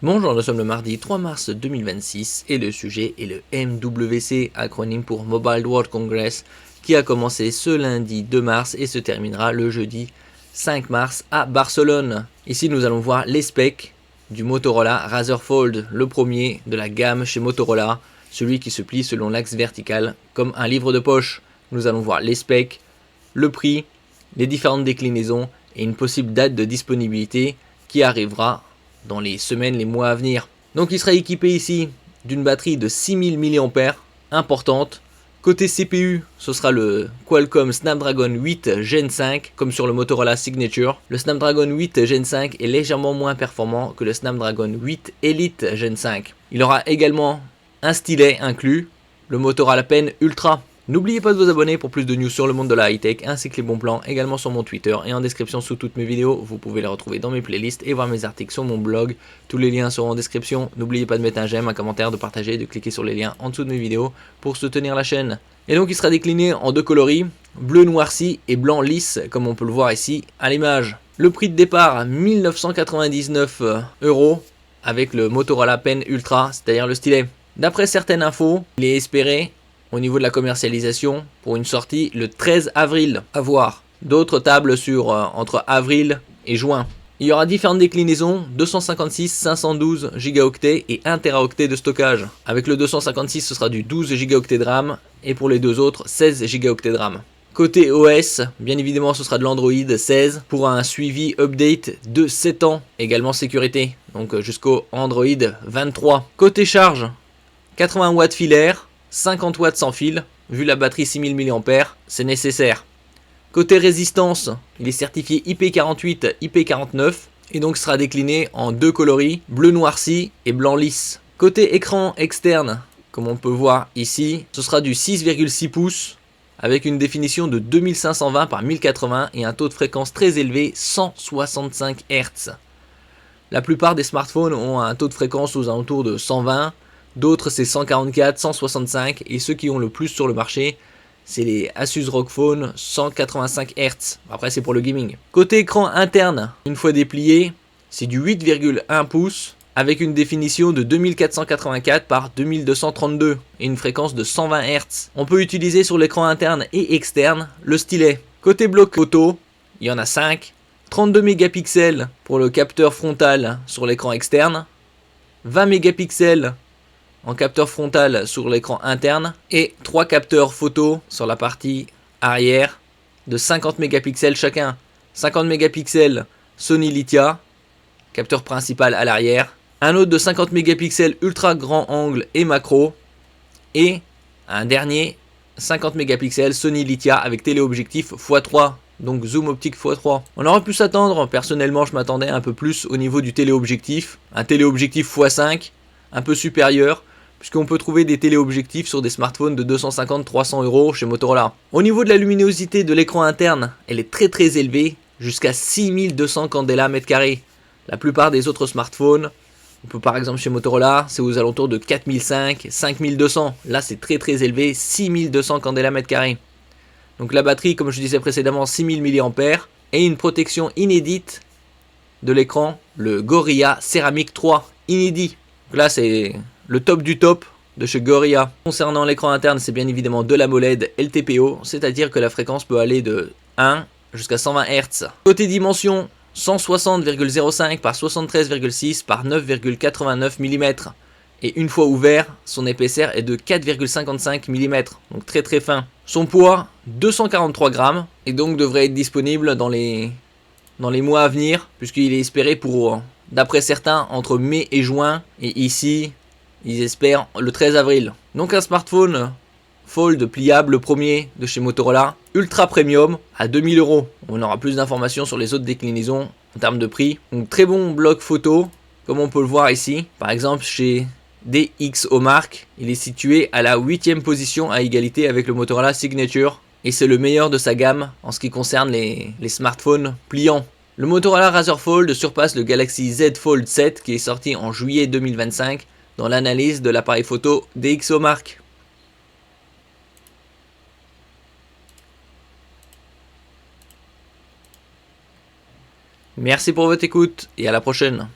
Bonjour, nous sommes le mardi 3 mars 2026 et le sujet est le MWC, acronyme pour Mobile World Congress, qui a commencé ce lundi 2 mars et se terminera le jeudi 5 mars à Barcelone. Ici nous allons voir les specs du Motorola Razr Fold, le premier de la gamme chez Motorola, celui qui se plie selon l'axe vertical comme un livre de poche. Nous allons voir les specs, le prix, les différentes déclinaisons et une possible date de disponibilité qui arrivera dans les semaines, les mois à venir. Donc il sera équipé ici d'une batterie de 6000 mAh, importante. Côté CPU, ce sera le Qualcomm Snapdragon 8 Gen 5, comme sur le Motorola Signature. Le Snapdragon 8 Gen 5 est légèrement moins performant que le Snapdragon 8 Elite Gen 5. Il aura également un stylet inclus, le Motorola Pen Ultra. N'oubliez pas de vous abonner pour plus de news sur le monde de la high-tech ainsi que les bons plans également sur mon Twitter et en description sous toutes mes vidéos. Vous pouvez les retrouver dans mes playlists et voir mes articles sur mon blog. Tous les liens seront en description. N'oubliez pas de mettre un j'aime, un commentaire, de partager et de cliquer sur les liens en dessous de mes vidéos pour soutenir la chaîne. Et donc il sera décliné en deux coloris, bleu noirci et blanc lisse comme on peut le voir ici à l'image. Le prix de départ 1999 € avec le Motorola Pen Ultra, c'est-à-dire le stylet. D'après certaines infos, il est espéré au niveau de la commercialisation pour une sortie le 13 avril. À voir. D'autres tablent sur entre avril et juin. Il y aura différentes déclinaisons, 256, 512 Go et 1 Teraoctet de stockage. Avec le 256, ce sera du 12 Go de RAM et pour les deux autres, 16 Go de RAM. Côté OS, bien évidemment, ce sera de l'Android 16 pour un suivi update de 7 ans. Également sécurité, donc jusqu'au Android 23. Côté charge, 80 watts filaire, 50 watts sans fil, vu la batterie 6000 mAh, c'est nécessaire. Côté résistance, il est certifié IP48, IP49 et donc sera décliné en deux coloris, bleu noirci et blanc lisse. Côté écran externe, comme on peut voir ici, ce sera du 6,6 pouces avec une définition de 2520 par 1080 et un taux de fréquence très élevé, 165 Hz. La plupart des smartphones ont un taux de fréquence aux alentours de 120. D'autres c'est 144, 165 et ceux qui ont le plus sur le marché c'est les Asus ROG Phone 185 Hz. Après c'est pour le gaming. Côté écran interne, une fois déplié, c'est du 8,1 pouces avec une définition de 2484 par 2232 et une fréquence de 120 Hz. On peut utiliser sur l'écran interne et externe le stylet. Côté bloc photo, il y en a 5. 32 mégapixels pour le capteur frontal sur l'écran externe. 20 mégapixels en capteur frontal sur l'écran interne et 3 capteurs photo sur la partie arrière de 50 mégapixels chacun. 50 mégapixels Sony Lithia, capteur principal à l'arrière, un autre de 50 mégapixels ultra grand angle et macro et un dernier 50 mégapixels Sony Lithia avec téléobjectif x3, donc zoom optique x3. On aurait pu s'attendre, personnellement je m'attendais un peu plus au niveau du téléobjectif, un téléobjectif x5 un peu supérieur, puisqu'on peut trouver des téléobjectifs sur des smartphones de 250-300 € chez Motorola. Au niveau de la luminosité de l'écran interne, elle est très élevée, jusqu'à 6200 candela mètre carré. La plupart des autres smartphones, on peut par exemple chez Motorola, c'est aux alentours de 4005, 5200. Là c'est très élevé, 6200 candela mètre carré. Donc la batterie, comme je disais précédemment, 6000 mAh et une protection inédite de l'écran, le Gorilla Ceramic 3, inédit. Donc là c'est le top du top de chez Gorilla. Concernant l'écran interne, c'est bien évidemment de l'AMOLED LTPO, c'est-à-dire que la fréquence peut aller de 1 jusqu'à 120 Hz. Côté dimension, 160,05 par 73,6 par 9,89 mm. Et une fois ouvert, son épaisseur est de 4,55 mm, donc très fin. Son poids, 243 grammes, et donc devrait être disponible dans les mois à venir, puisqu'il est espéré pour, d'après certains, entre mai et juin, et ici, ils espèrent le 13 avril. Donc un smartphone Fold pliable, le premier de chez Motorola, ultra premium, à 2000 €. On aura plus d'informations sur les autres déclinaisons en termes de prix. Donc très bon bloc photo, comme on peut le voir ici. Par exemple chez DxOMark, il est situé à la 8e position à égalité avec le Motorola Signature. Et c'est le meilleur de sa gamme en ce qui concerne les smartphones pliants. Le Motorola Razr Fold surpasse le Galaxy Z Fold 7 qui est sorti en juillet 2025 dans l'analyse de l'appareil photo DxOMark. Merci pour votre écoute et à la prochaine.